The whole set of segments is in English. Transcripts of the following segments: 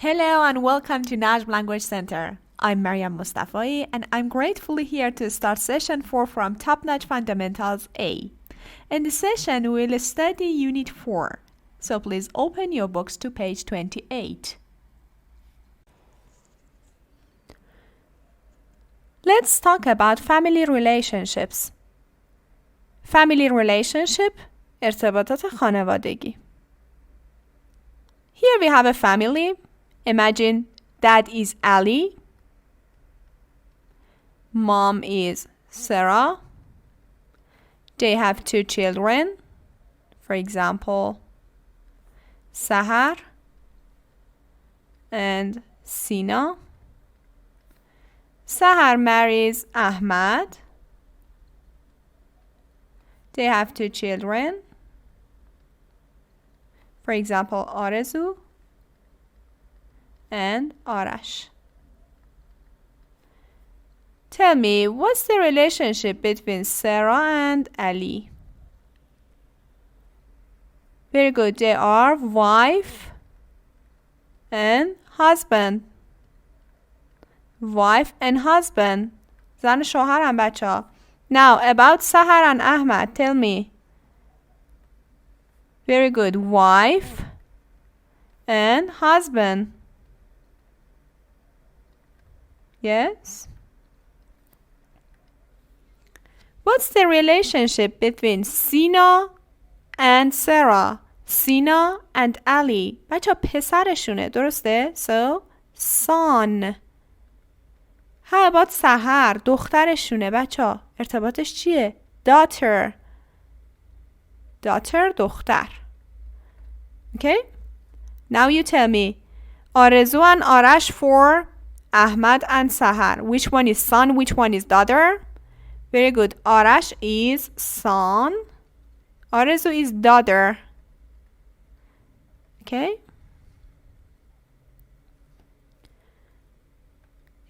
Hello and welcome to Najm Language Center. I'm Maryam Mustafai and I'm gratefully here to start session 4 from Top Notch Fundamentals A. In this session, we'll study Unit 4. So please open your books to page 28. Let's talk about family relationships. Family relationship, ارتباطات خانوادگی. Here we have a family. Imagine dad is Ali, mom is Sarah, they have 2 children, for example, Sahar and Sina. Sahar marries Ahmad, they have 2 children, for example, Arezu and Arash. Tell me, what's the relationship between Sarah and Ali? Very good. They are wife and husband. Wife and husband. زن و شوهرم بچه‌ها. Now, about Sahar and Ahmad, tell me. Very good. Wife and husband. Yes? What's the relationship between Sina and Sarah? Sina and Ali. بچه پسرشونه درسته؟ So, son. How about سحر؟ دخترشونه بچه ارتباطش چیه؟ Daughter. Daughter دختر. Okay? Now you tell me. آرزو and آرش for Ahmad and Sahar. Which one is son? Which one is daughter? Very good. Arash is son. Arezu is daughter. Okay?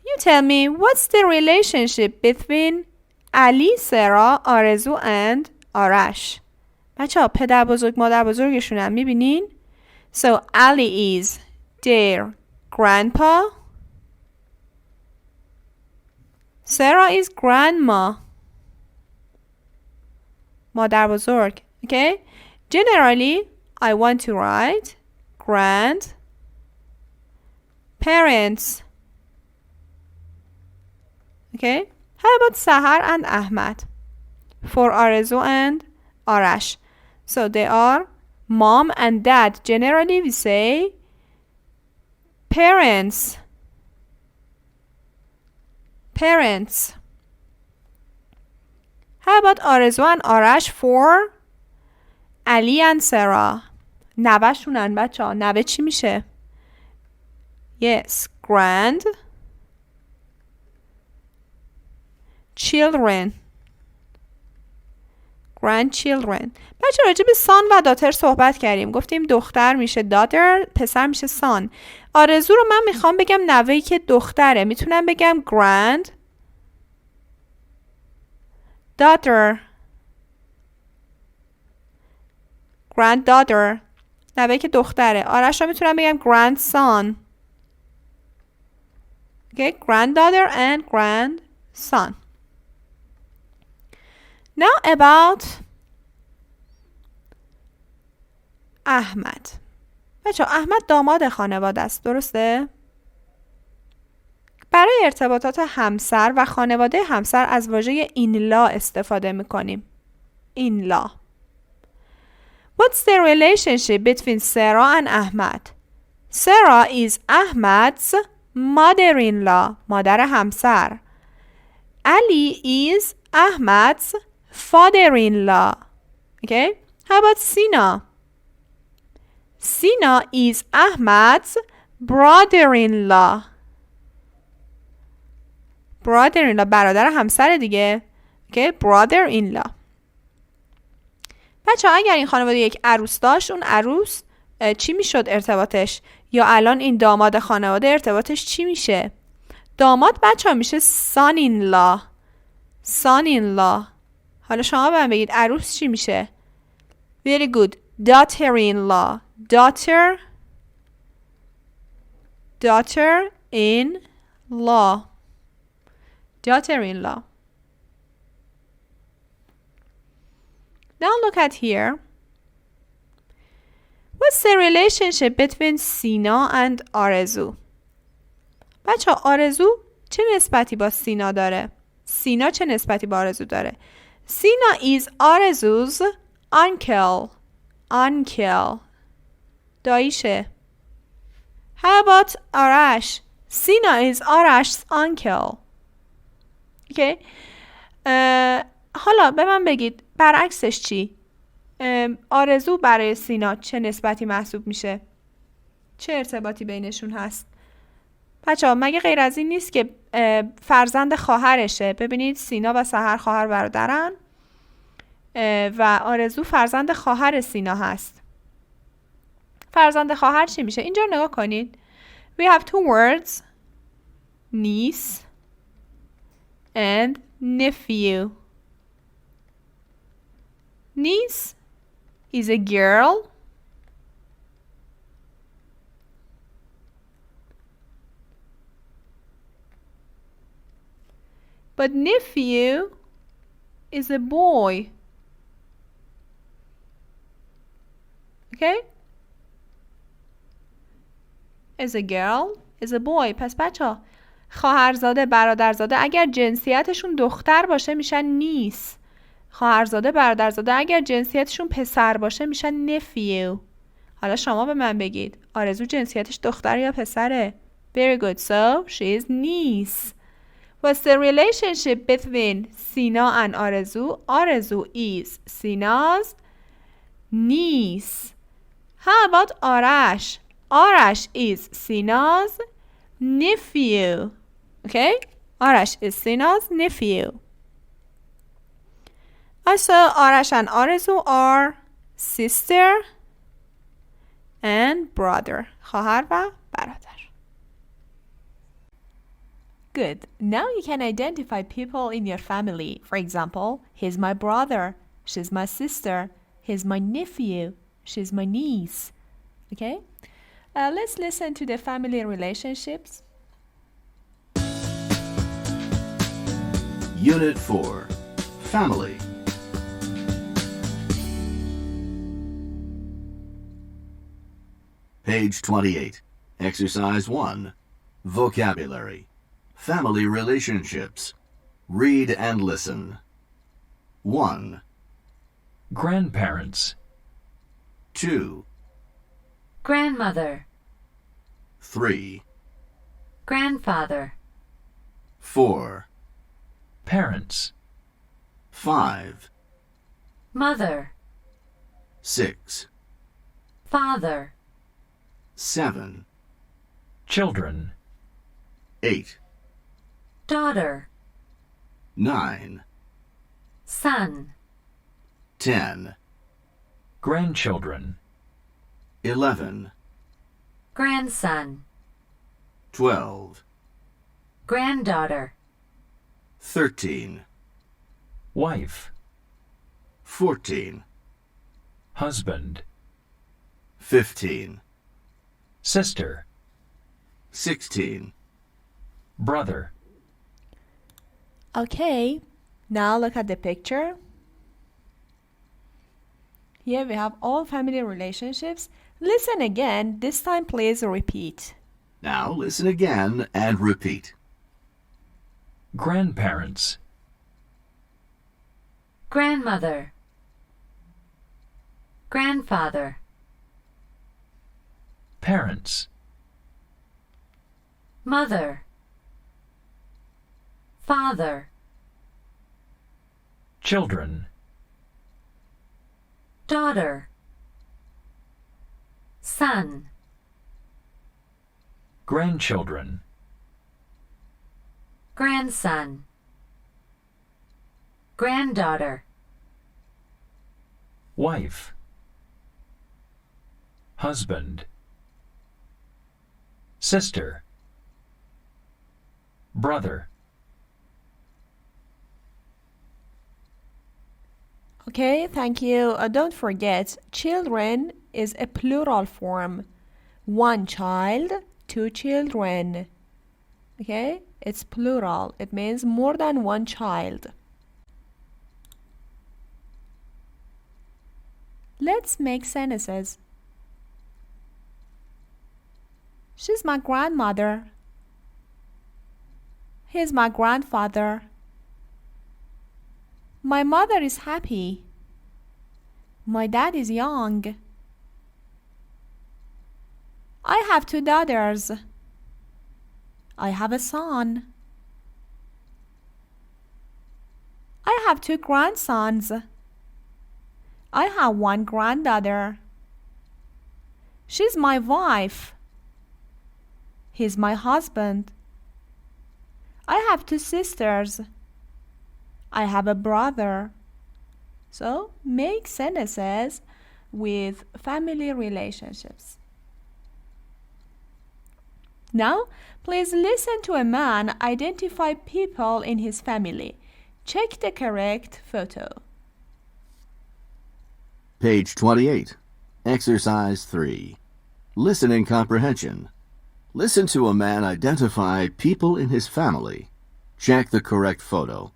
You tell me, what's the relationship between Ali, Sarah, Arezu and Arash? بچه ها پدر بزرگ مادر بزرگشون هم میبینین؟ So Ali is their grandpa. Sarah is grandma. مادر بزرگ. Okay? Generally, I want to write grand parents. Okay? How about Sahar and Ahmad? For Arezu and Arash. So they are mom and dad. Generally, we say parents. Parents. How about Arezu and Arash for Ali and Sarah? نوه شونن بچه ها. نوه چی میشه؟ Yes. Grand children. grandchildren. بچه راجع به سان و داتر صحبت کردیم. گفتیم دختر میشه داتر، پسر میشه سان. آرزو رو من میخوام بگم نوهی که دختره. میتونم بگم grand daughter. granddaughter. نوهی که دختره. آرش رو میتونم بگم grandson. Okay, granddaughter and grandson. Now about احمد. بچه احمد داماد خانواده است درسته؟ برای ارتباطات همسر و خانواده همسر از واژه اینلا استفاده میکنیم. اینلا. What's the relationship between Sarah and Ahmad? Sarah is Ahmad's mother-in-law. مادر همسر. Ali is Ahmad's father-in-law. Okay? How about Sina? Sina is Ahmad's brother-in-law. brother-in-law برادر همسر دیگه. Okay? brother-in-law. بچه اگر این خانواده یک عروس داشت اون عروس چی میشد ارتباطش؟ یا الان این داماد خانواده ارتباطش چی میشه؟ داماد بچه میشه son-in-law. son-in-law. حالا شما به من بگید عروس چی میشه؟ Very good. daughter-in-law. daughter daughter-in-law. Daughter-in-law. Now look at here. What's the relationship between سینا and آرزو؟ بچه آرزو چه نسبتی با سینا داره؟ سینا چه نسبتی با آرزو داره؟ سینا is آرزو's uncle. Uncle. داییشه. How about آرش؟ سینا is آرش's uncle. Okay. حالا به من بگید برعکسش چی؟ آرزو برای سینا چه نسبتی محسوب میشه؟ چه ارتباطی بینشون هست؟ بچه‌ها مگه غیر از این نیست که فرزند خواهرشه؟ ببینید سینا و سحر خواهر برادرن و آرزو فرزند خواهر سینا هست. فرزند خواهر چی میشه؟ اینجا نگاه کنید. We have two words. Niece and nephew. Niece is a girl. But nephew is a boy. Okay? Is a girl, is a boy. پس بچه‌ها خواهرزاده برادرزاده اگر جنسیتشون دختر باشه میشن نیس. خواهرزاده برادرزاده اگر جنسیتشون پسر باشه میشن nephew. حالا شما به من بگید آرزو جنسیتش دختر یا پسره؟ Very good. So she is niece. What's the relationship between Sina and Arzu? Arzu is Sina's niece. How about Arash? Arash is Sina's nephew. Okay? Arash is Sina's nephew. Also, Arash and Arzu are sister and brother. خواهر و برادر. Good. Now you can identify people in your family. For example, he's my brother. She's my sister. He's my nephew. She's my niece. Okay? Let's listen to the family relationships. Unit 4. Family. Page 28. Exercise 1. Vocabulary. Family relationships. Read and listen. 1, Grandparents. 2, Grandmother, 3, grandfather, 4, Parents. 5, mother, 6, father, 7, Children. 8, daughter, 9, son, 10, Grandchildren. 11, grandson, 12, granddaughter, 13, Wife. 14, Husband. 15, Sister. 16. Brother. Okay, now look at the picture. Here we have all family relationships. Listen again. This time please repeat. Now listen again and repeat. Grandparents. grandmother, grandfather, Parents. mother, father, Children. daughter, son, Grandchildren. grandson, granddaughter, Wife. Husband. Sister. Brother. Okay, thank you. Don't forget, children is a plural form. One child, 2 children. Okay? It's plural. It means more than one child. Let's make sentences. She's my grandmother. He's my grandfather. My mother is happy. My dad is young. I have 2 daughters. I have a son. I have 2 grandsons. I have 1 granddaughter. She's my wife. He's my husband. I have 2 sisters. I have a brother. So, make sentences with family relationships. Now, please listen to a man identify people in his family. Check the correct photo. Page 28. Exercise 3. Listening comprehension. Listen to a man identify people in his family. Check the correct photo.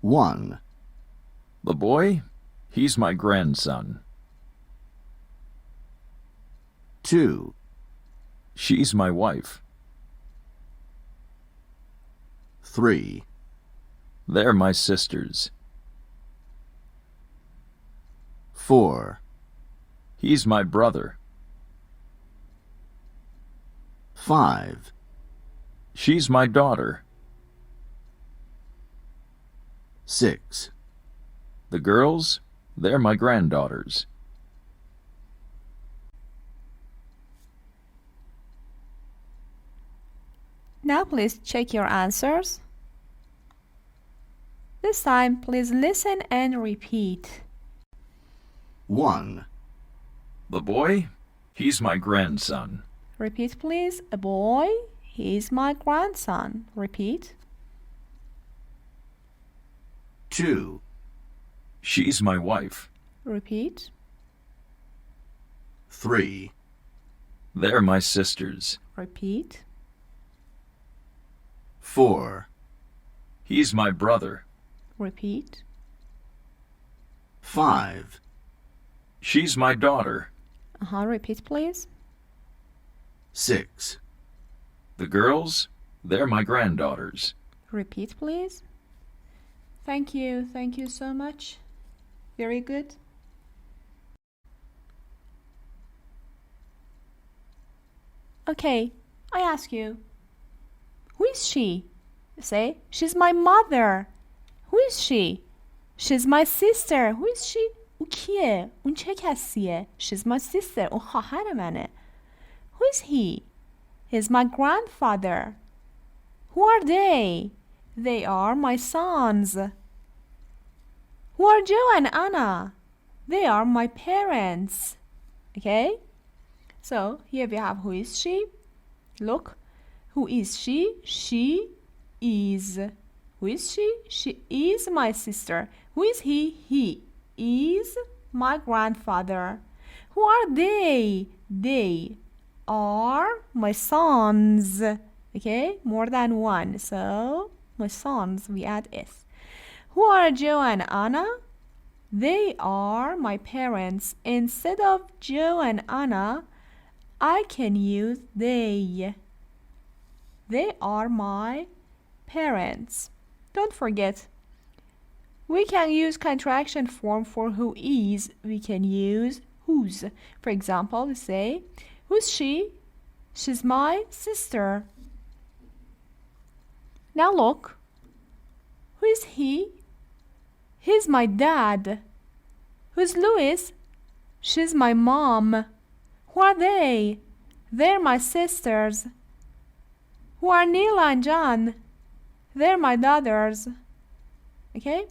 1, The boy? He's my grandson. 2, She's my wife. 3, They're my sisters. 4, He's my brother. 5, She's my daughter. 6, The girls? They're my granddaughters. Now please check your answers. This time, please listen and repeat. 1, The boy? He's my grandson. Repeat, please. A boy. He's my grandson. Repeat. 2, She's my wife. Repeat. 3, They're my sisters. Repeat. 4, He's my brother. Repeat. 5, She's my daughter. Repeat, please. 6, The girls? They're my granddaughters. Repeat, please. Thank you. Thank you so much. Very good. Okay, I ask you, who is she? Say, she's my mother. Who is she? She's my sister. Who is she? او کیه؟ اون چه کسیه؟ She's my sister. اون خواهر منه. Who is he? He's my grandfather. Who are they? They are my sons. Who are Joe and Anna? They are my parents. Okay? So, here we have who is she. Look. Who is she? She is. Who is she? She is my sister. Who is he? He is my grandfather. Who are they? They are my sons. Okay? More than one. So, my sons, we add S. Who are Joe and Anna? They are my parents. Instead of Joe and Anna, I can use they. They are my parents. Don't forget, we can use contraction form for who is. We can use whose. For example, we say, who's she? She's my sister. Now look. Who is he? He's my dad. Who's Louis? She's my mom. Who are they? They're my sisters. Who are Neela and John? They're my daughters. Okay?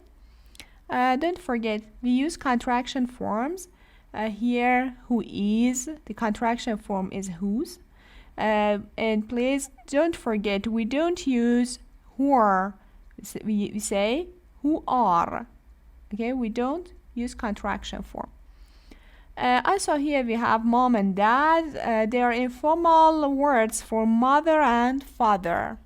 Don't forget, we use contraction forms. Here, who is, the contraction form is whose. And please don't forget, we don't use who are. We say who are. Okay, we don't use contraction form. Also here we have mom and dad. They are informal words for mother and father.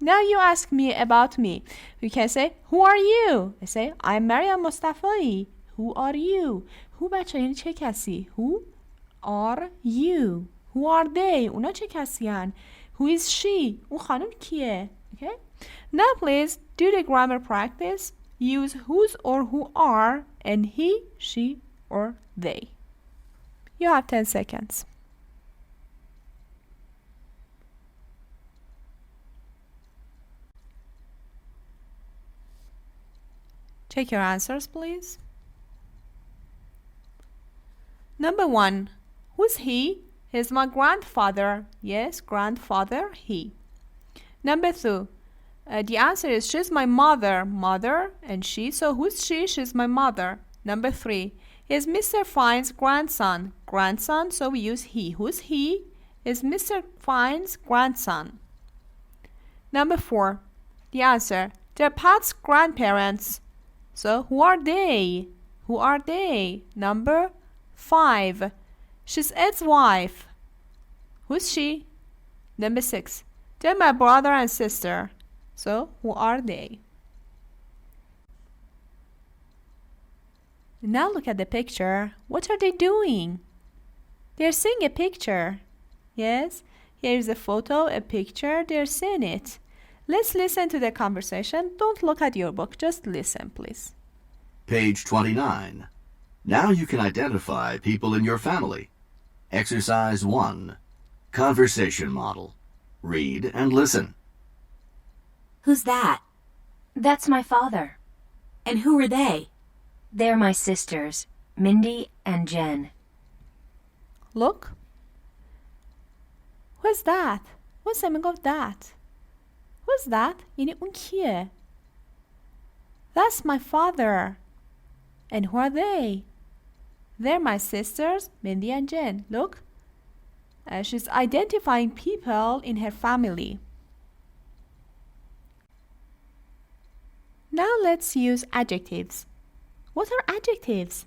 Now you ask me about me. You can say, who are you? I say, I'm Maryam Mustafai. Who are you? Who بچه یعنی چه کسی؟ Who are you? Who are they? اونا چه کسی هن؟ Who is she? اون خانم کیه؟ Okay? Now please do the grammar practice. Use whose or who are and he, she, or they. You have 10 seconds. Check your answers, please. Number 1. Who's he? He's my grandfather. Yes, grandfather, he. Number 2. The answer is she's my mother, mother, and she. So who's she? She's my mother. Number 3. He's Mr. Fine's grandson, grandson. So we use he. Who's he? Is Mr. Fine's grandson. Number 4. The answer. They're Pat's grandparents. So who are they? Who are they? Number 5. She's Ed's wife. Who's she? Number 6. They're my brother and sister. So who are they? Now look at the picture. What are they doing? They're seeing a picture. Yes, here is a photo, a picture. They're seeing it. Let's listen to the conversation. Don't look at your book. Just listen, please. Page 29. Now you can identify people in your family. Exercise 1. Conversation model. Read and listen. Who's that? That's my father. And who are they? They're my sisters, Mindy and Jen. Look. Who's that? What's the meaning of that? Who's that? یعنی اون کیه؟ That's my father. And who are they? They're my sisters, Mindy and Jen. Look. She's identifying people in her family. Now let's use adjectives. What are adjectives?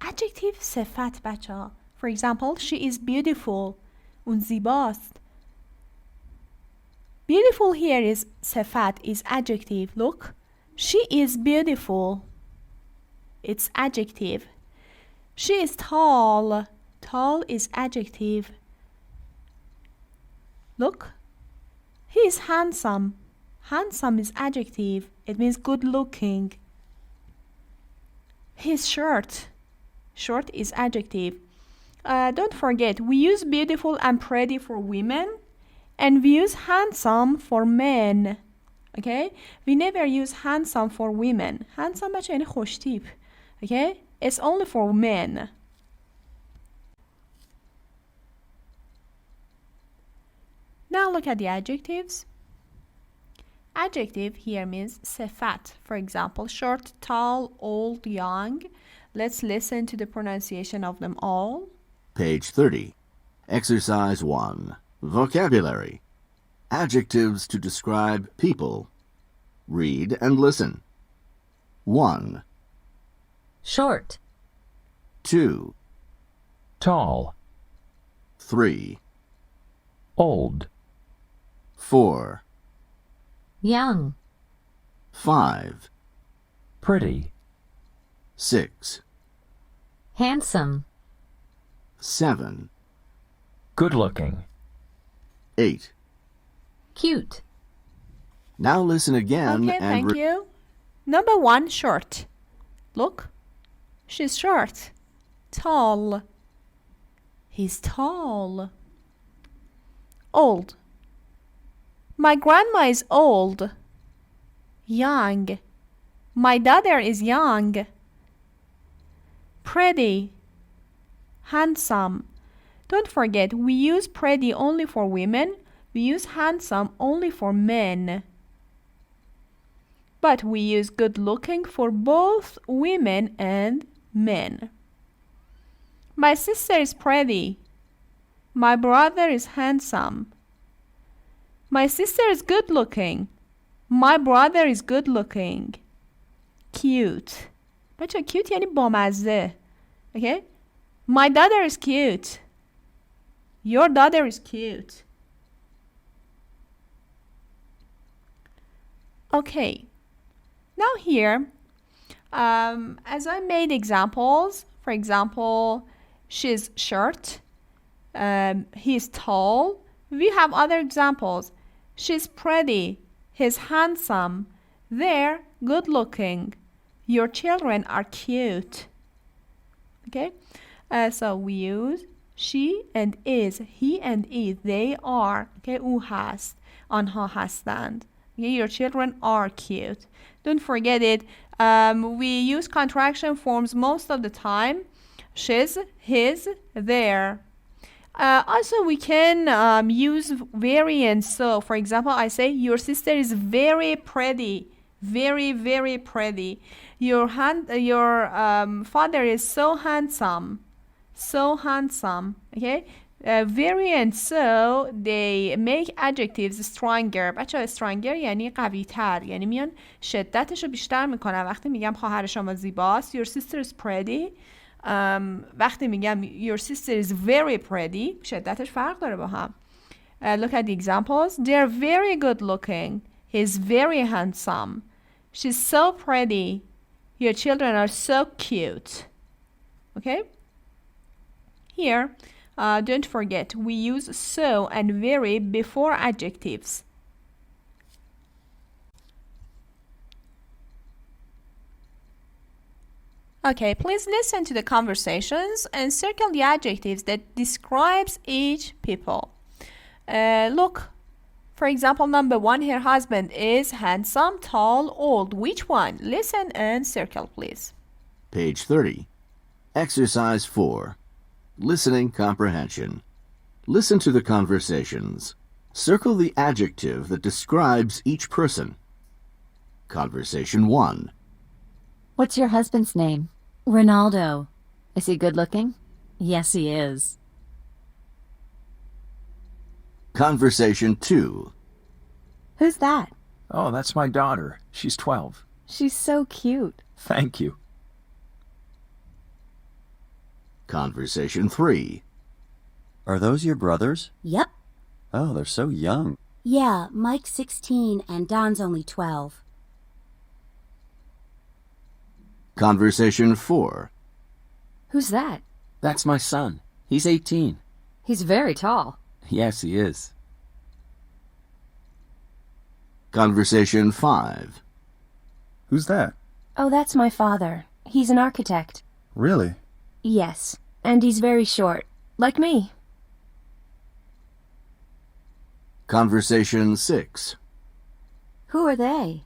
Adjective صفت بچه ها. For example, she is beautiful. اون زیباست. Beautiful here is صفت, is adjective. Look. She is beautiful. It's adjective. She is tall. Tall is adjective. Look. He is handsome. Handsome is adjective. It means good looking. He is short. Short is adjective. Don't forget, we use beautiful and pretty for women, and we use handsome for men. Okay? We never use handsome for women. Handsome بچه یعنی خوشتیپ. Okay? It's only for men. Now look at the adjectives. Adjective here means صفت. For example, short, tall, old, young. Let's listen to the pronunciation of them all. Page 30. Exercise 1. Vocabulary. Adjectives to describe people. Read and listen. 1, Short. 2, Tall. 3, Old. 4, Young. 5, Pretty. 6, Handsome. 7, Good looking. 8. Cute. Now listen again Okay, and thank you. Number 1, short. Look. She's short. Tall. He's tall. Old. My grandma is old. Young. My daughter is young. Pretty. Handsome. Don't forget, we use pretty only for women. We use handsome only for men. But we use good looking for both women and men. My sister is pretty. My brother is handsome. My sister is good looking. My brother is good looking. Cute. بچه cute یعنی بامزه. Okay? My daughter is cute. Your daughter is cute. Okay. Now here, as I made examples, for example, she's short, he's tall. We have other examples. She's pretty, he's handsome, they're good looking, your children are cute. Okay, so we use she and is, he and it, they are. Okay, او هست، آنها هستند. Okay, your children are cute. Don't forget it. We use contraction forms most of the time. She's, his, their. Also, we can use variants. So, for example, I say, your sister is very pretty. Very, very pretty. Your father is so handsome. So handsome. Okay? Variants, so they make adjectives stronger. بچه stronger یعنی قوی تر، یعنی میان شدتش رو بیشتر میکنن. وقتی میگم خواهر شما زیباست, your sister is pretty. وقتی میگم your sister is very pretty, شدتش فرق داره با هم. Look at the examples. They're very good looking. He's very handsome. She's so pretty. Your children are so cute. Okay? Here, don't forget, we use so and very before adjectives. Okay, please listen to the conversations and circle the adjectives that describes each people. Look, for example, number 1, her husband is handsome, tall, old. Which one? Listen and circle, please. Page 30. Exercise 4. Listening comprehension. Listen to the conversations. Circle the adjective that describes each person. Conversation 1. What's your husband's name? Ronaldo. Is he good looking? Yes, he is. Conversation 2. Who's that? Oh, that's my daughter. She's 12. She's so cute. Thank you. Conversation 3. Are those your brothers? Yep. Oh, they're so young. Yeah, Mike's 16 and Don's only 12. Conversation 4. Who's that? That's my son. He's 18. He's very tall. Yes, he is. Conversation 5. Who's that? Oh, that's my father. He's an architect. Really? Yes, and he's very short, like me. Conversation 6. Who are they?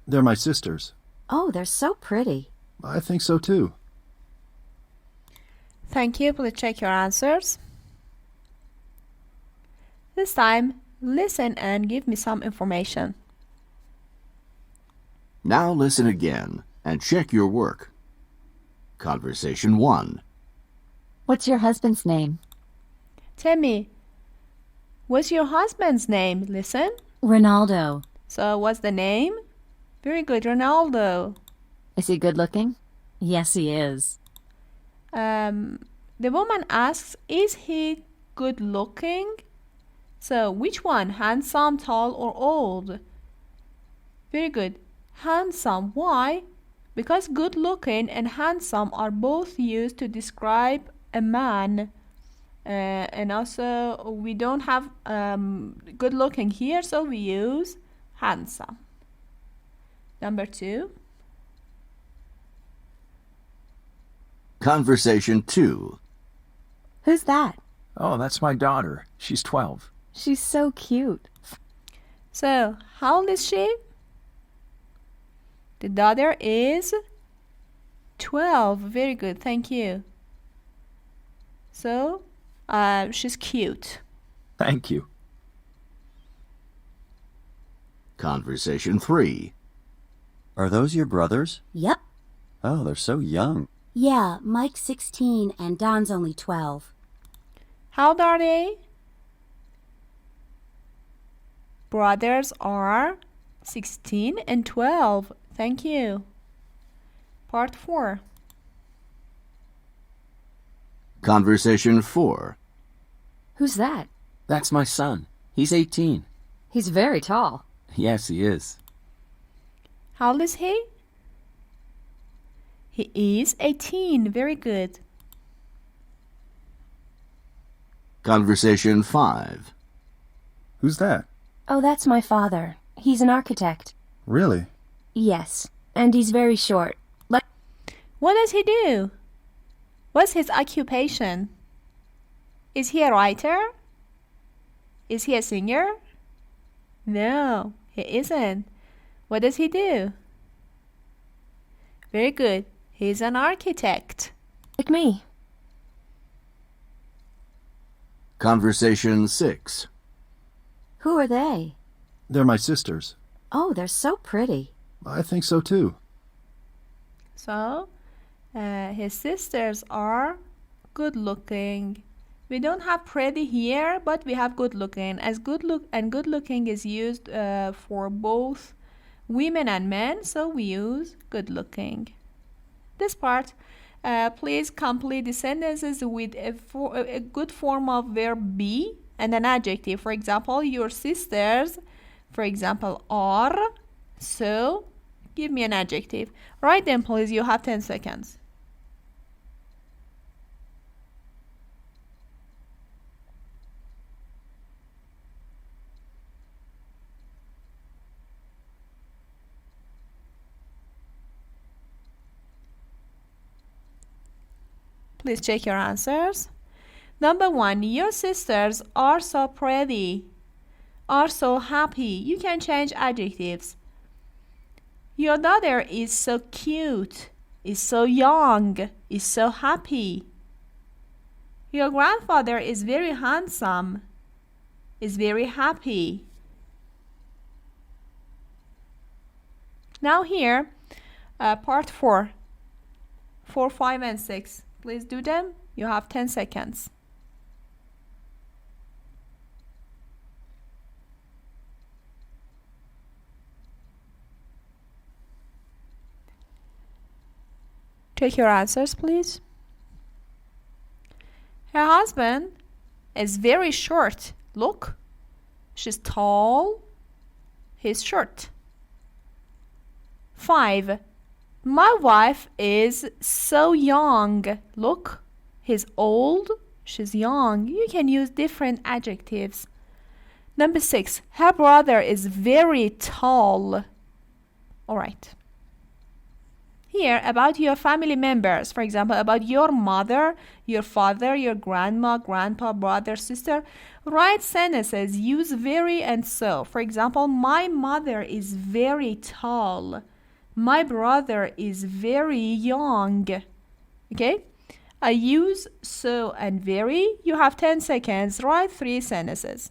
They're my sisters. Oh, they're so pretty. I think so too. Thank you. Please check your answers. This time, listen and give me some information. Now listen again and check your work. Conversation 1. What's your husband's name? Tell me, what's your husband's name? Listen. Ronaldo. So, what's the name? Very good, Ronaldo. Is he good looking? Yes, he is. The woman asks, is he good looking? So, which one? Handsome, tall, or old? Very good. Handsome. Why? Because good looking and handsome are both used to describe a man. And also, we don't have good looking here, so we use handsome. Number 2. Conversation 2. Who's that? Oh, that's my daughter. She's 12. She's so cute. So, how old is she? The daughter is 12. Very good. Thank you. So, she's cute. Thank you. Conversation 3. Are those your brothers? Yep. Oh, they're so young. Yeah, Mike's 16 and Don's only 12. How old are they? Brothers are 16 and 12. Thank you. Part 4. Conversation 4. Who's that? That's my son. He's 18. He's very tall. Yes, he is. How old is he? He is 18. Very good. Conversation 5. Who's that? Oh, that's my father. He's an architect. Really? Yes, and he's very short. What does he do? What's his occupation? Is he a writer? Is he a singer? No, he isn't. What does he do? Very good. He's an architect. Like me. Conversation 6. Who are they? They're my sisters. Oh, they're so pretty. I think so too. So, his sisters are good looking. We don't have pretty here, but we have good looking. As good looking is used for both women and men, so we use good looking. This part, please complete the sentences with a good form of verb be and an adjective. For example, your sisters, for example, are. So, give me an adjective. Write them, please. You have 10 seconds. Please check your answers. Number 1, your sisters are so pretty, are so happy. You can change adjectives. Your daughter is so cute, is so young, is so happy. Your grandfather is very handsome, is very happy. Now here, part 4, 4, 5, and 6. Please do them. You have 10 seconds. Check your answers, please. Her husband is very short. Look, she's tall. He's short. 5. My wife is so young. Look, he's old. She's young. You can use different adjectives. Number 6. Her brother is very tall. All right. Here, about your family members, for example, about your mother, your father, your grandma, grandpa, brother, sister, write sentences, use very and so. For example, my mother is very tall. My brother is very young. Okay? I use so and very. You have 10 seconds. Write 3 sentences.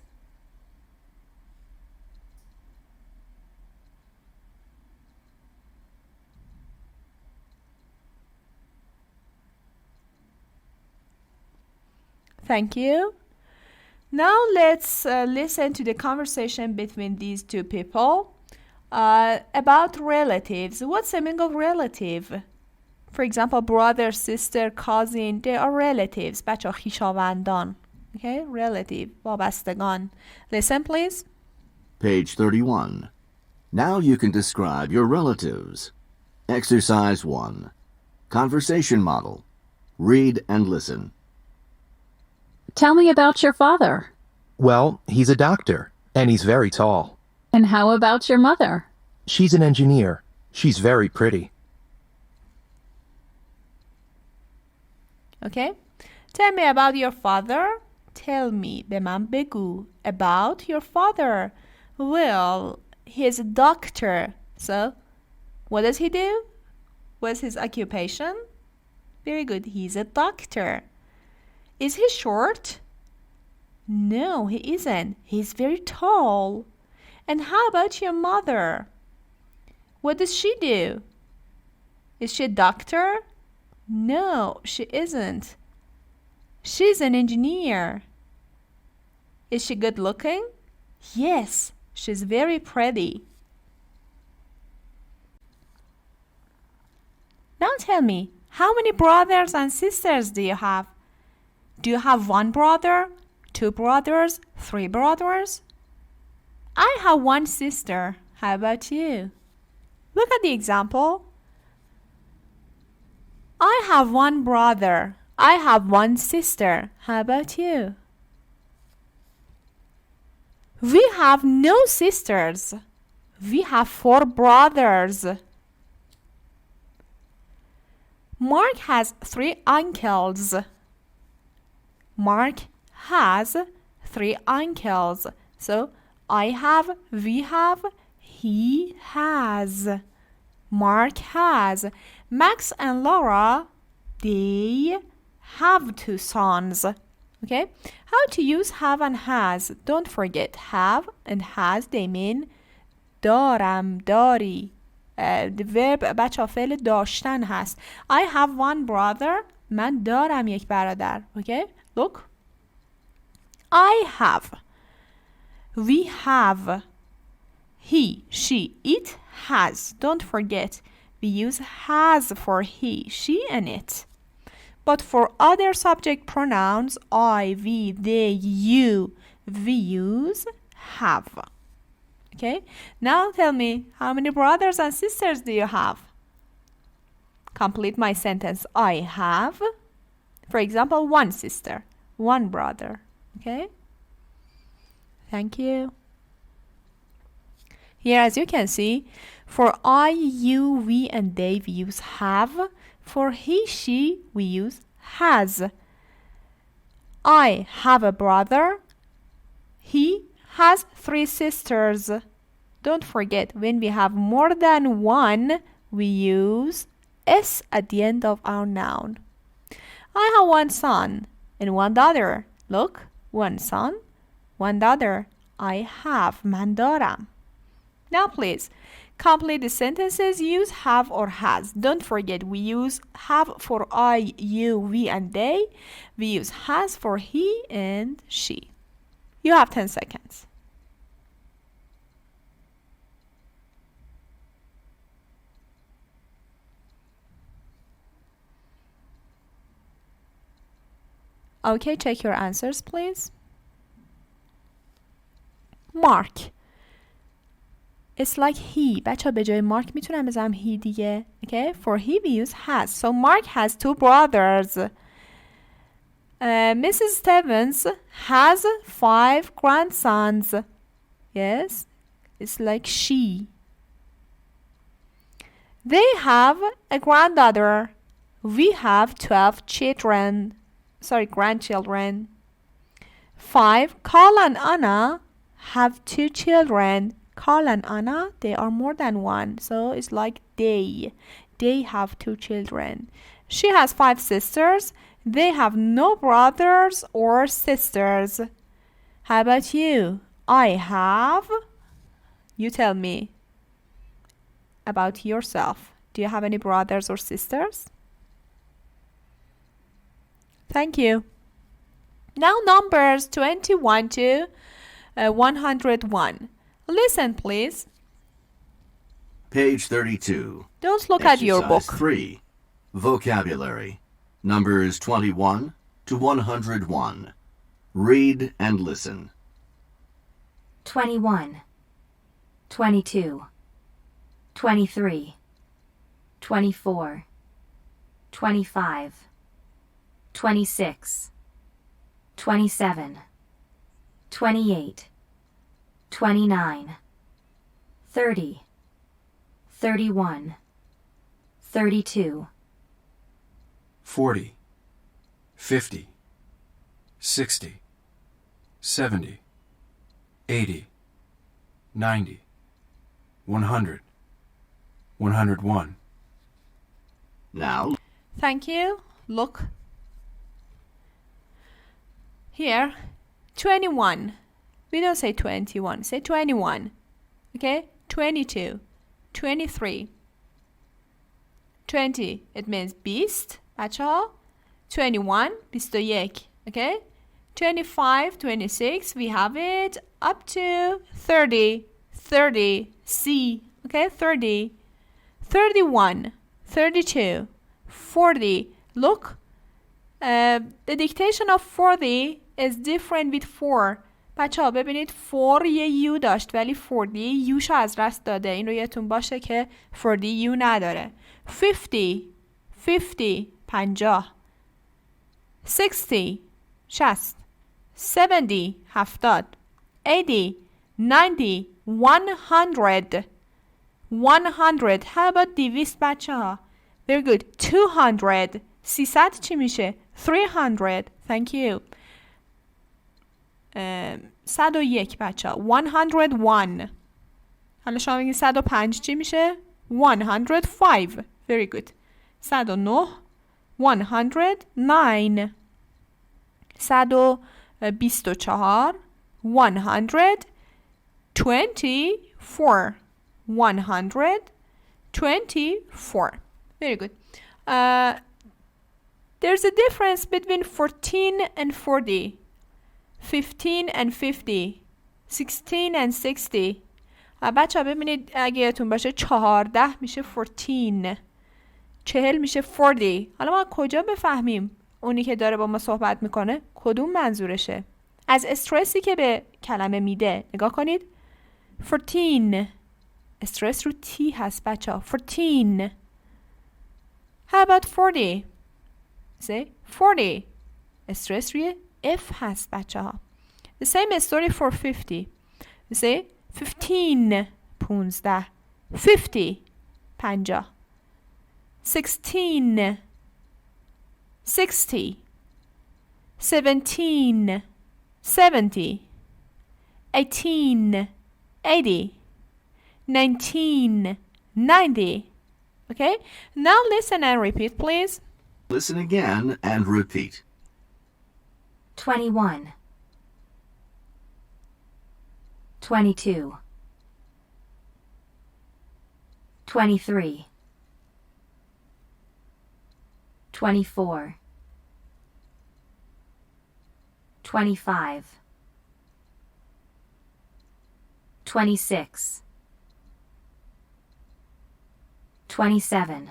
Thank you. Now let's listen to the conversation between these two people about relatives. What's the meaning of relative? For example, brother, sister, cousin, they are relatives. بچه خویشاوندان. Okay, relative, وابستگان. Listen, please. Page 31. Now you can describe your relatives. Exercise 1. Conversation model. Read and listen. Tell me about your father. Well, he's a doctor, and he's very tall. And how about your mother? She's an engineer. She's very pretty. Okay. Tell me about your father. Tell me, به من بگو, about your father. Well, he's a doctor. So, what does he do? What's his occupation? Very good. He's a doctor. Is he short? No, he isn't. He's very tall. And how about your mother? What does she do? Is she a doctor? No, she isn't. She's an engineer. Is she good looking? Yes, she's very pretty. Now tell me, how many brothers and sisters do you have? Do you have one brother, two brothers, three brothers? I have one sister. How about you? Look at the example. I have one brother. I have one sister. How about you? We have no sisters. We have 4 brothers. Mark has 3 uncles. Mark has 3 uncles. So, I have, we have, he has. Mark has. Max and Laura, they have 2 sons. Okay? How to use have and has. Don't forget, have and has, they mean دارم، داری. The verb بچه فعل داشتن هست. I have one brother. من دارم یک برادر. Okay? Look. I have. We have. He, she, it has. Don't forget, we use has for he, she, and it. But for other subject pronouns, I, we, they, you, we use have. Okay? Now tell me, how many brothers and sisters do you have? Complete my sentence. I have, for example, 1 sister, 1 brother. Okay? Thank you. Here, as you can see, for I, you, we, and they, we use have. For he, she, we use has. I have a brother. He has 3 sisters. Don't forget, when we have more than 1, we use s at the end of our noun. I have 1 son and 1 daughter. Look, 1 son, 1 daughter. I have. من دارم. Now please, complete the sentences. Use have or has. Don't forget, we use have for I, you, we, and they. We use has for he and she. You have 10 seconds. Okay, check your answers, please. Mark. It's like he. بچه به جای mark میتونم بزنم he دیگه. Okay, for he we use has. So Mark has 2 brothers. Mrs. Stevens has 5 grandsons. Yes, it's like she. They have a granddaughter. We have 12 children. Sorry, grandchildren. 5. Carl and Anna have 2 children. Carl and Anna, they are more than 1. So it's like they. They have 2 children. She has 5 sisters. They have no brothers or sisters. How about you? I have. You tell me about yourself. Do you have any brothers or sisters? Thank you. Now numbers 21 to 101. Listen, please. Page 32. Don't look at your book. Exercise 3. Vocabulary. Numbers 21 to 101. Read and listen. 21, 22, 23, 24, 25, 26, 27, 28, 29, 30, 31, 32, 40, 50, 60, 70, 80, 90, 100, 101. Now, Thank you. Look. Here, 21. We don't say 21. Say 21. Okay? 22, 23, 20. It means beast. بچه‌ها. 21, 21. Okay? 25, 26. We have it up to 30. 30. C. Okay? 30. 31, 32, 40. Look. The dictation of 40 is different with 4. بچه ها ببینید 4 یه یو داشت ولی 40 یوشو از دست داده. این رو یادتون باشه که 40 یو نداره. 50 50 60 60 70 70 80 90 100 100. How about 200 بچه ها؟ Very good. 200 300 چی میشه؟ 300. Thank you. 101 بچه ها 101. حالا شما بگید 105 چی میشه؟ 105. Very good. 109 109. 124 124. 124. Very good. There's a difference between 14 and 40. 15 and 50. 16 and 60. بچه ها ببینید اگه یادتون باشه 14 میشه 14. 40 میشه 40. حالا ما کجا بفهمیم اونی که داره با ما صحبت میکنه کدوم منظورشه؟ از استرسی که به کلمه میده نگاه کنید. 14. استرس رو تی هست بچه ها. 14. How about 40? Say 40. استرس روی F هست بچه ها. The same story for 50. Say 15. 15. 50. 50. 16. 60. 17. 70. 18. 80. 19. 90. Okay? Now listen and repeat, please. Listen again and repeat. 21 22 23 24 25 26 27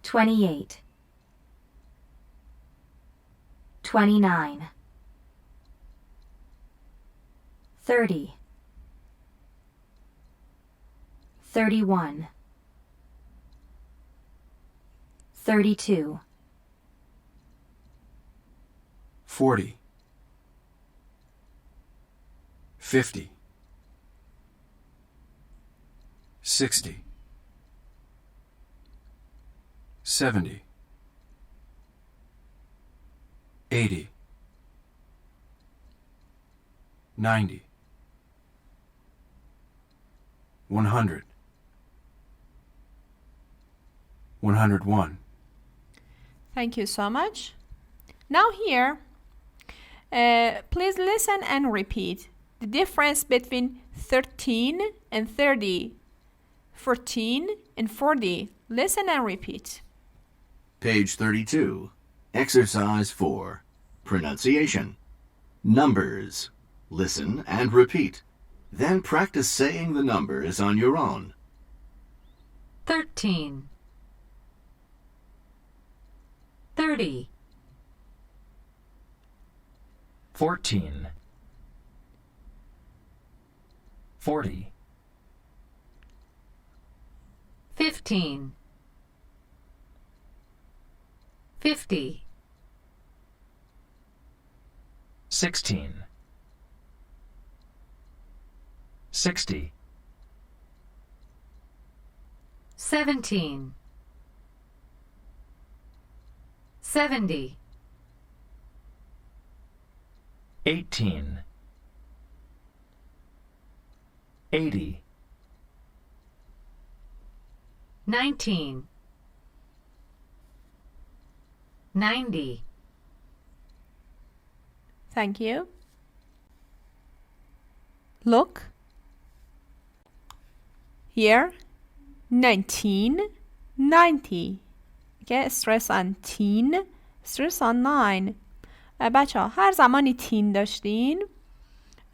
28 29 30 31 32 40 50 60 70 80 90 100 101. Thank you so much. Now here, please listen and repeat the difference between 13 and 30, 14 and 40. Listen and repeat. Page 32. Exercise 4. Pronunciation. Numbers. Listen and repeat. Then practice saying the numbers on your own. 13 30 14 40 15 50 16 60 17 70 18 80 19 90. Thank you. Look. Here. 1990. Okay, stress on teen, stress on 9. بچه ها هر زمانی تین داشتین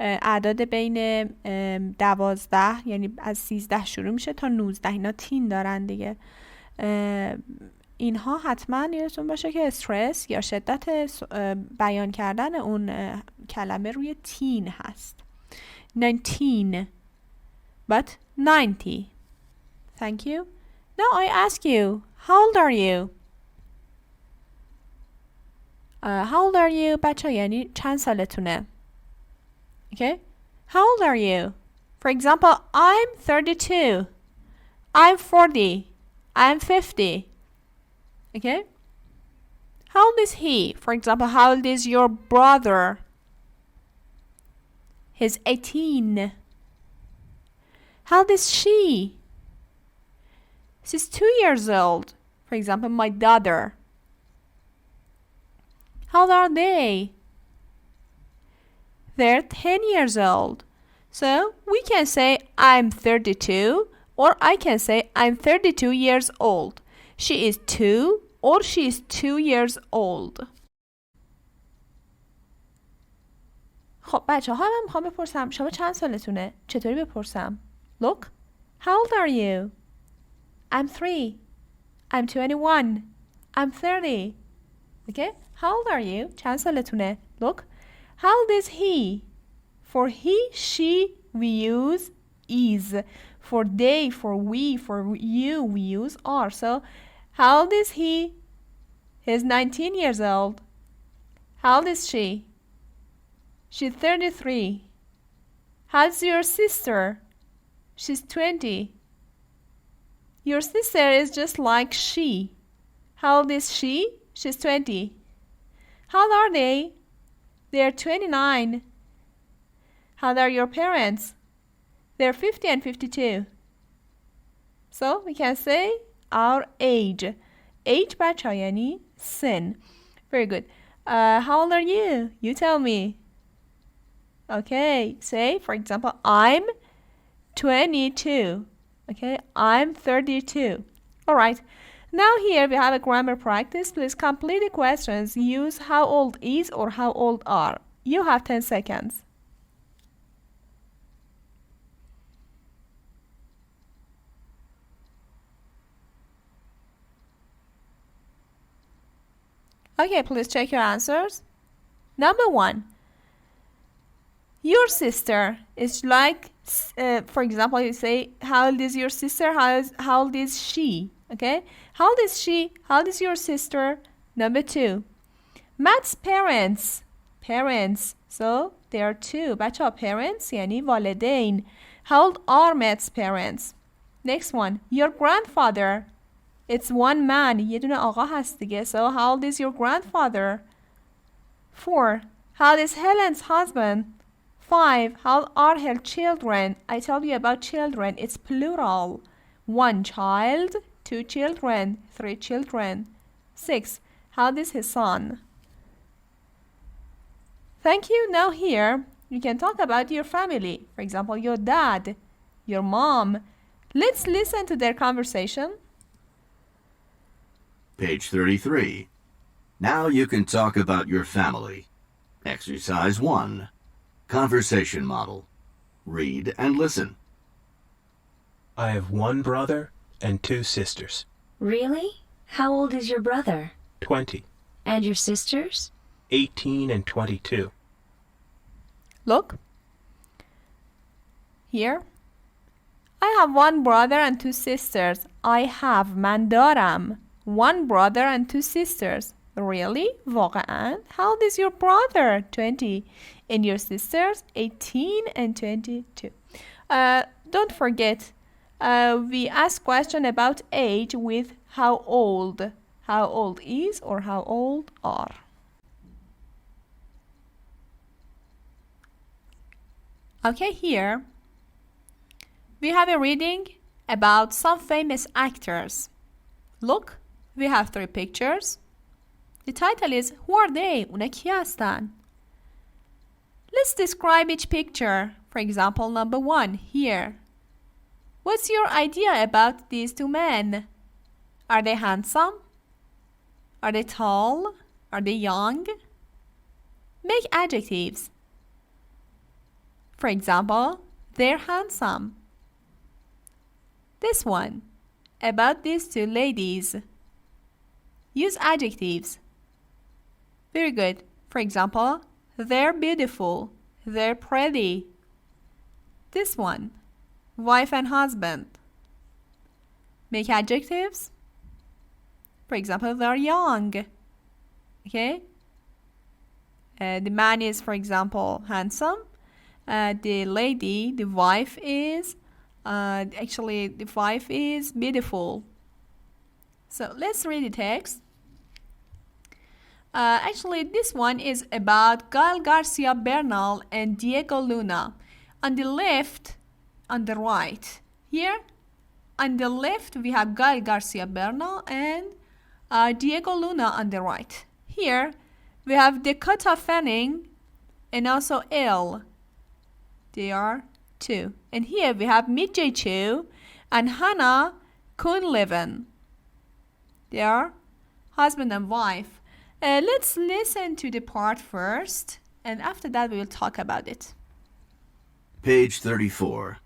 اعداد بین 12 یعنی از 13 شروع میشه تا 19 اینا تین دارن دیگه. اینها حتما یادتون باشه که استرس یا شدت بیان کردن اون کلمه روی تین هست. 19 but 90. Thank you. Now I ask you, how old are you? How old are you بچه یعنی چند سالتونه. Okay? How old are you? For example, I'm 32. I'm 40. I'm 50. Okay? How old is he? For example, how old is your brother? He's 18. How old is she? She's 2 years old. For example, my daughter. How old are they? They're 10 years old. So we can say I'm 32, or I can say I'm 32 years old. She is 2, or she is 2 years old. خب بچه ها من میخوام بپرسم شما چند سالتونه؟ چطوری بپرسم؟ Look, how old are you? I'm 3. I'm 21. I'm 30. Okay? How old are you? چند سالتونه؟ Look, how old is he? For he, she, we use is. For they, for we, for you, we use are. So, how old is he? He's 19 years old. How old is she? She's 33. How's your sister? She's 20. Your sister is just like she. How old is she? She's 20. How old are they? They're 29. How old are your parents? They're 50 and 52. So we can say our age. Age بچه یعنی سن. Very good. How old are you? You tell me. Okay. Say, for example, I'm 22. Okay. I'm 32. All right. Now here we have a grammar practice. Please complete the questions. Use how old is or how old are. You have 10 seconds. Okay, please check your answers. Number 1. Your sister is like, for example, you say, how old is your sister? How old is she? Okay? How old is she? How old is your sister? Number 2. Matt's parents. Parents. So, there are 2. بچه parents یعنی والدین. How old are Matt's parents? Next one. Your grandfather. It's one man. یه دونه آقا هست دیگه. So, how old is your grandfather? 4. How old is Helen's husband? 5. How old are her children? I told you about children. It's plural. 1 child, 2 children, 3 children. 6. How old is his son? Thank you. Now here, you can talk about your family. For example, your dad, your mom. Let's listen to their conversation. Page 33. Now you can talk about your family. Exercise 1. Conversation model. Read and listen. I have 1 brother and 2 sisters. Really? How old is your brother? 20. And your sisters? 18 and 22. Look. Here. I have 1 brother and 2 sisters. I have من دارم. 1 brother and 2 sisters. Really? واقعاً? How old is your brother? 20. And your sisters? 18 and 22. Don't forget, we ask question about age with how old. How old is or how old are. Okay, here we have a reading about some famous actors. Look, we have 3 pictures. The title is Who are they? اونا کی هستن؟ Let's describe each picture. For example, number 1 here. What's your idea about these 2 men? Are they handsome? Are they tall? Are they young? Make adjectives. For example, they're handsome. This one, about these 2 ladies. Use adjectives. Very good. For example, they're beautiful. They're pretty. This one, wife and husband. Make adjectives. For example, they're young. Okay? The man is, for example, handsome. The lady, the wife is, the wife is beautiful. So let's read the text. This one is about Gael Garcia Bernal and Diego Luna. On the left, on the right. Here, on the left, we have Gael Garcia Bernal and Diego Luna on the right. Here, we have Dakota Fanning and also Elle. They are two. And here we have Midjay Chu and Hannah Kuhnlevin. They are husband and wife. Let's listen to the part first, and after that we will talk about it. Page 34.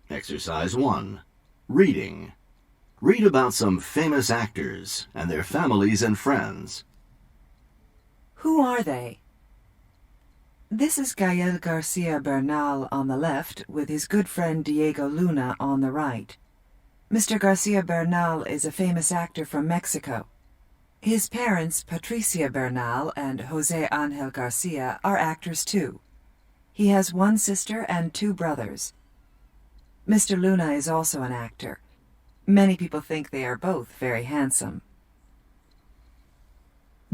Exercise 1. Reading. Read about some famous actors and their families and friends. Who are they? This is Gael Garcia Bernal on the left with his good friend Diego Luna on the right. Mr. Garcia Bernal is a famous actor from Mexico. His parents, Patricia Bernal and Jose Angel Garcia, are actors too. He has one sister and two brothers. Mr. Luna is also an actor. Many people think they are both very handsome.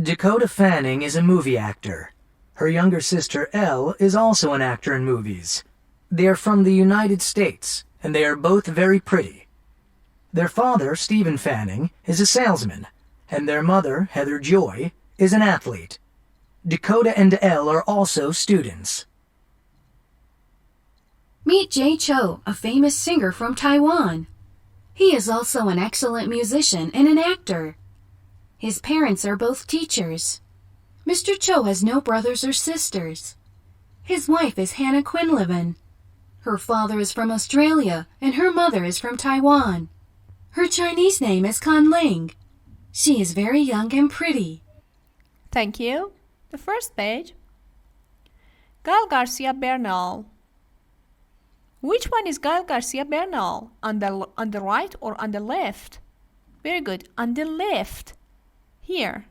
Dakota Fanning is a movie actor. Her younger sister, Elle, is also an actor in movies. They are from the United States, and they are both very pretty. Their father, Stephen Fanning, is a salesman, and their mother, Heather Joy, is an athlete. Dakota and Elle are also students. Meet Jay Cho, a famous singer from Taiwan. He is also an excellent musician and an actor. His parents are both teachers. Mr. Cho has no brothers or sisters. His wife is Hannah Quinlivan. Her father is from Australia and her mother is from Taiwan. Her Chinese name is Kan Ling. She is very young and pretty. Thank you. The first page. Gael Garcia Bernal. Which one is Gael Garcia Bernal? On the right or on the left? Very good. On the left. Here.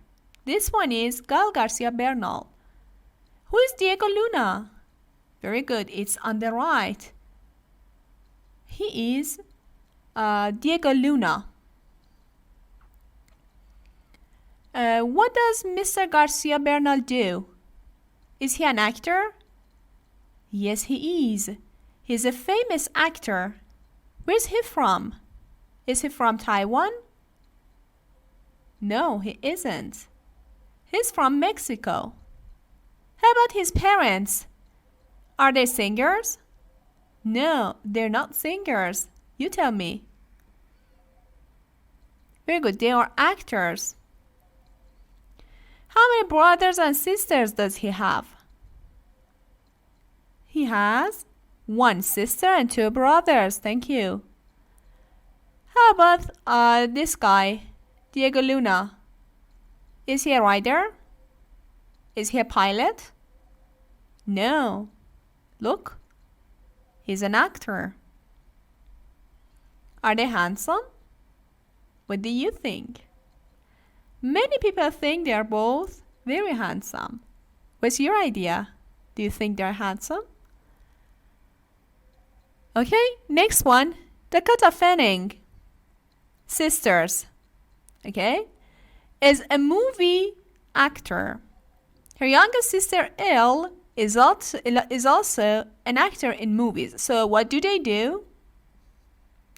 This one is Gael Garcia Bernal. Who is Diego Luna? Very good. It's on the right. He is Diego Luna. What does Mr. Garcia Bernal do? Is he an actor? Yes, he is. He's a famous actor. Where's he from? Is he from Taiwan? No, he isn't. He's from Mexico. How about his parents? Are they singers? No, they're not singers. You tell me. Very good, they are actors. How many brothers and sisters does he have? He has one sister and two brothers. Thank you. How about this guy, Diego Luna? Is he a writer? Is he a pilot? No. Look, he's an actor. Are they handsome? What do you think? Many people think they are both very handsome. What's your idea? Do you think they're handsome? Okay, next one. Dakota Fanning, sisters, okay, is a movie actor. Her youngest sister, Elle, is also an actor in movies. So what do?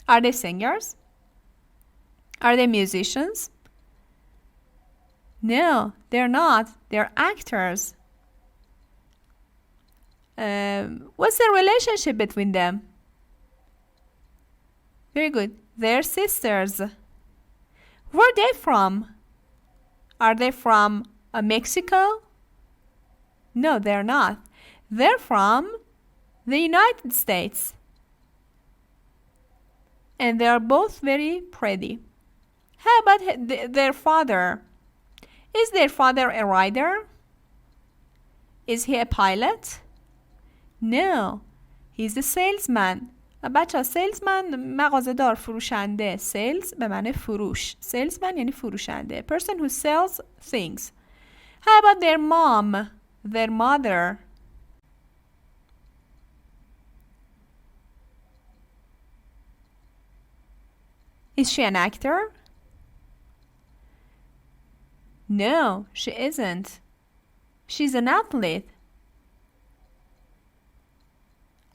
Are they singers? Are they musicians? No, they're not. They're actors. What's the relationship between them? Very good. They're sisters. Where are they from? Are they from Mexico? No, they're not. They're from the United States. And they're both very pretty. How about their father? Is their father a writer? Is he a pilot? No, he's a salesman. بچه ها salesman مغازه‌دار، فروشنده. sales به معنی فروش. salesman یعنی فروشنده. person who sells things. How about their mom? Their mother? Is she an actor? No, she isn't. She's an athlete.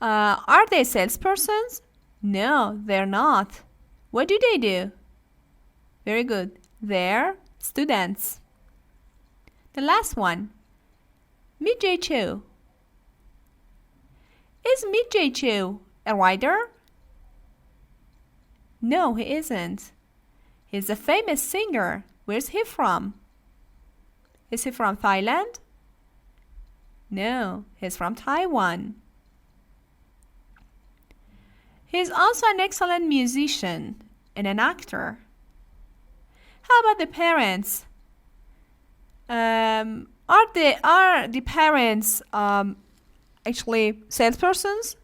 Are they salespersons? No, they're not. What do they do? Very good. They're students. The last one. Meet J. Chu. Is Meet J. Chu a writer? No, he isn't. He's a famous singer. Where's he from? Is he from Thailand? No, he's from Taiwan. He's also an excellent musician and an actor. How about the parents? Are the parents actually salespersons?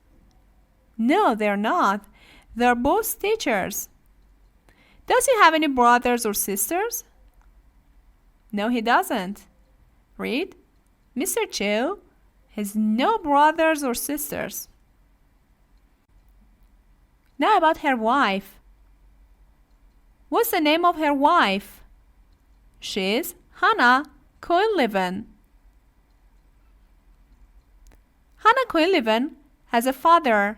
No, they're not. They're both teachers. Does he have any brothers or sisters? No, he doesn't. Read. Mr. Chu has no brothers or sisters. Now about her wife. What's the name of her wife? She's Hannah Coyllivan. Hannah Coyllivan has a father.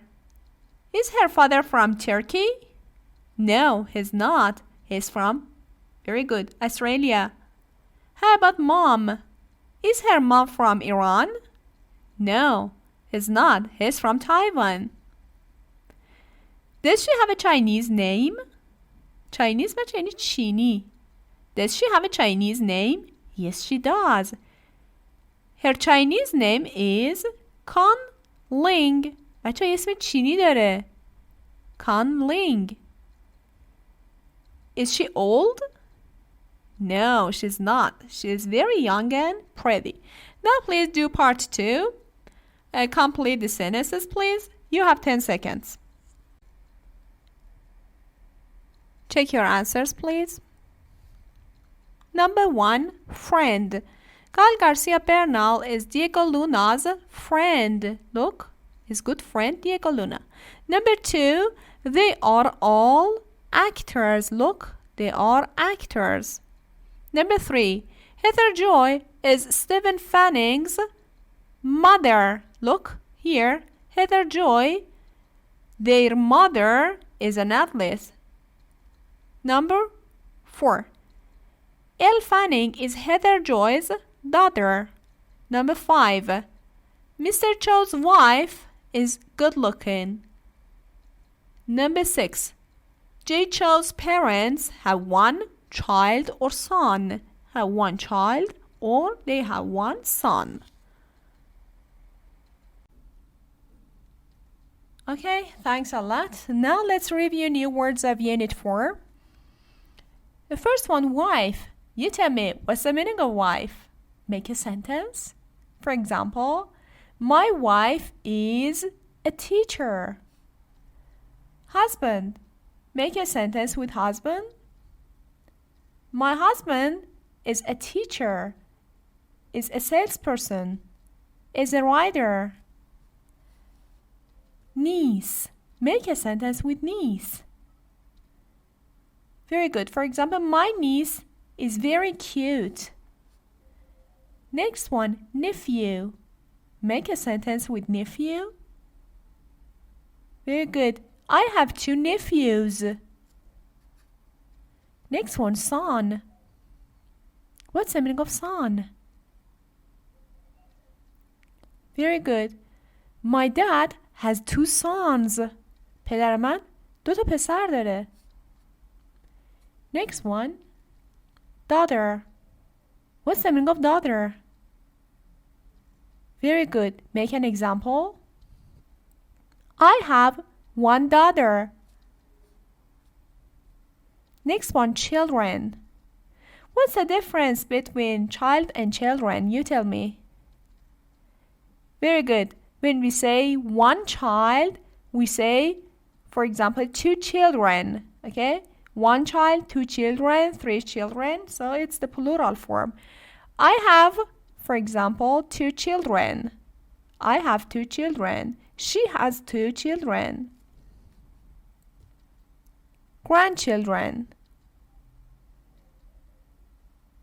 Is her father from Turkey? No, he's not. He's from, very good, Australia. How about mom? Is her mom from Iran? No, he's not. He's from Taiwan. Does she have a Chinese name? Chinese بچه یعنی چینی. Does she have a Chinese name? Yes, she does. Her Chinese name is Ling. بچه یه اسم چینی داره. Ling. Is she old? No, she's not. She is very young and pretty. Now please do part 2. Complete the sentences, please. You have 10 seconds. Check your answers, please. Number 1, friend. Gael Garcia Bernal is Diego Luna's friend. Look, his good friend Diego Luna. Number 2, they are all actors. Look, they are actors. Number 3, Heather Joy is Stephen Fanning's mother. Look here, Heather Joy, their mother is an athlete. Number 4, Elle Fanning is Heather Joy's daughter. Number 5, Mr. Cho's wife is good looking. Number 6, J. Cho's parents have one child or son. Have one child or they have one son. Okay, thanks a lot. Now let's review new words of Unit 4. The first one, wife. You tell me, what's the meaning of wife? Make a sentence. For example, my wife is a teacher. Husband. Make a sentence with husband. My husband is a teacher, is a salesperson, is a writer. Niece. Make a sentence with niece. Very good. For example, my niece is very cute. Next one, nephew. Make a sentence with nephew. Very good. I have 2 nephews. Next one, son. What's the meaning of son? Very good. My dad has 2 sons. پدر من 2 تا پسر داره. Next one, daughter. What's the meaning of daughter? Very good. Make an example. I have 1 daughter. Next one, children. What's the difference between child and children? You tell me. Very good. When we say one child, we say, for example, 2 children. Okay? 1 child, 2 children, 3 children. So it's the plural form. I have, for example, 2 children. I have 2 children. She has 2 children. Grandchildren.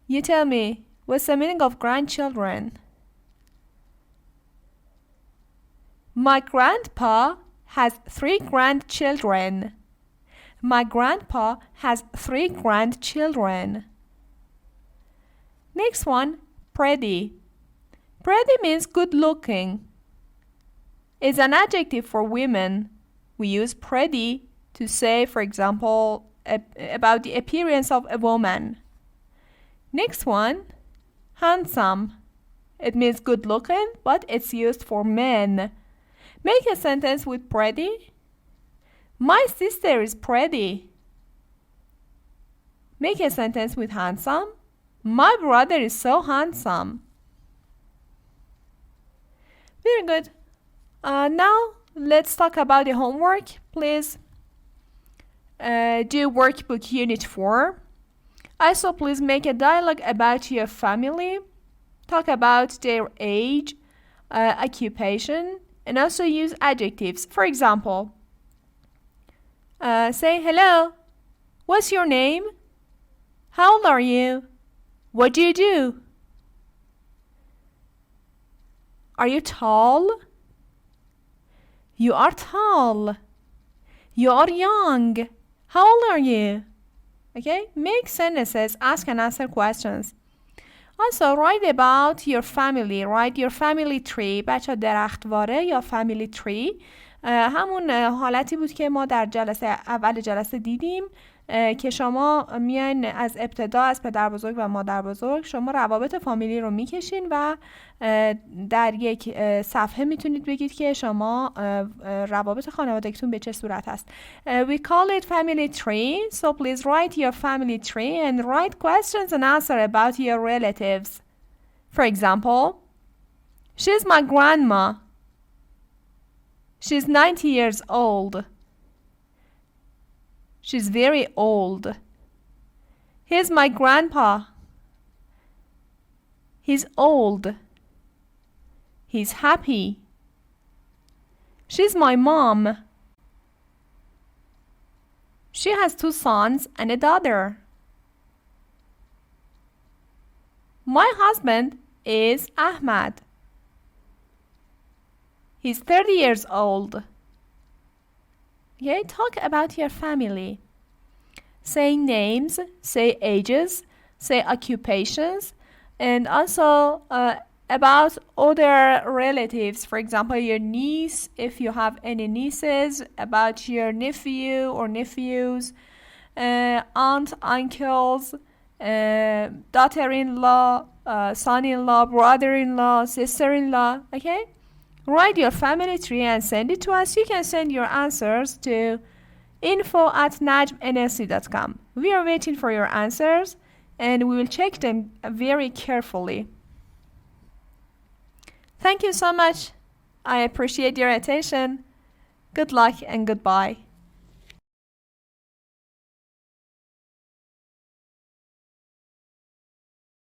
You tell me, what's the meaning of grandchildren? My grandpa has 3 grandchildren. My grandpa has 3 grandchildren. Next one, pretty. Pretty means good looking. It's an adjective for women. We use pretty to say, for example, about the appearance of a woman. Next one, handsome. It means good looking, but it's used for men. Make a sentence with pretty. My sister is pretty. Make a sentence with handsome. My brother is so handsome. Very good. Now let's talk about the homework. Please do workbook unit 4. Also, please make a dialogue about your family. Talk about their age, occupation, and also use adjectives. For example, say, hello, what's your name? How old are you? What do you do? Are you tall? You are tall. You are young. How old are you? Okay, make sentences, ask and answer questions. Also, write about your family. Write your family tree. بچه درختواره یا family tree همون حالتی بود که ما در اول جلسه دیدیم که شما میاین از ابتدا از پدر بزرگ و مادر بزرگ شما روابط فامیلی رو میکشین و در یک صفحه میتونید بگید که شما روابط خانوادگیتون به چه صورت هست. We call it family tree, so please write your family tree and write questions and answer about your relatives. For example, she's my grandma. She's 90 years old. She's very old. Here's my grandpa. He's old. He's happy. She's my mom. She has 2 sons and a daughter. My husband is Ahmad. He's 30 years old. Okay, talk about your family. Say names, say ages, say occupations, and also about other relatives. For example, your niece, if you have any nieces, about your nephew or nephews, aunt, uncles, daughter-in-law, son-in-law, brother-in-law, sister-in-law, okay? Write your family tree and send it to us. You can send your answers to info@najmnlc.com. We are waiting for your answers and we will check them very carefully. Thank you so much. I appreciate your attention. Good luck and goodbye.